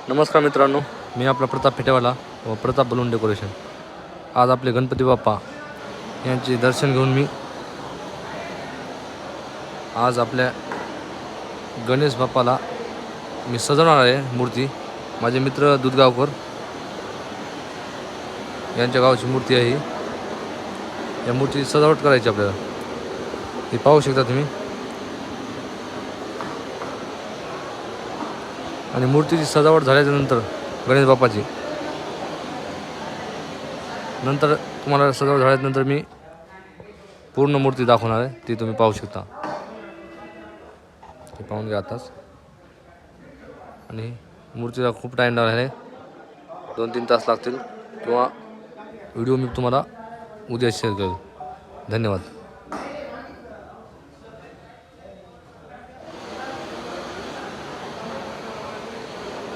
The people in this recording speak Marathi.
नमस्कार मित्रांनो, मी आपला प्रताप फेटेवाला व प्रताप बलून डेकोरेशन। आज आपले गणपती बाप्पा यांचे दर्शन घेऊन मी आज आपल्या गणेश बाप्पाला मी सजवणार आहे मूर्ती। माझे मित्र दुधगावकर यांच्या गावाची मूर्ती आहे ही। या मूर्तीची सजावट करायची आपल्याला, हे पाहू शकता तुम्ही। आणि मूर्तीची सजावट झाल्यानंतर गणेश बाप्पाची नंतर तुम्हाला सजावट झाल्यानंतर मी पूर्ण मूर्ती दाखवणार आहे, ती तुम्ही पाहू शकता। ते पाहून घ्या आताच। आणि मूर्तीला खूप टाईम लागणार आहे, 2-3 तास लागतील, किंवा व्हिडिओ मी तुम्हाला उद्या शेअर करेल। धन्यवाद।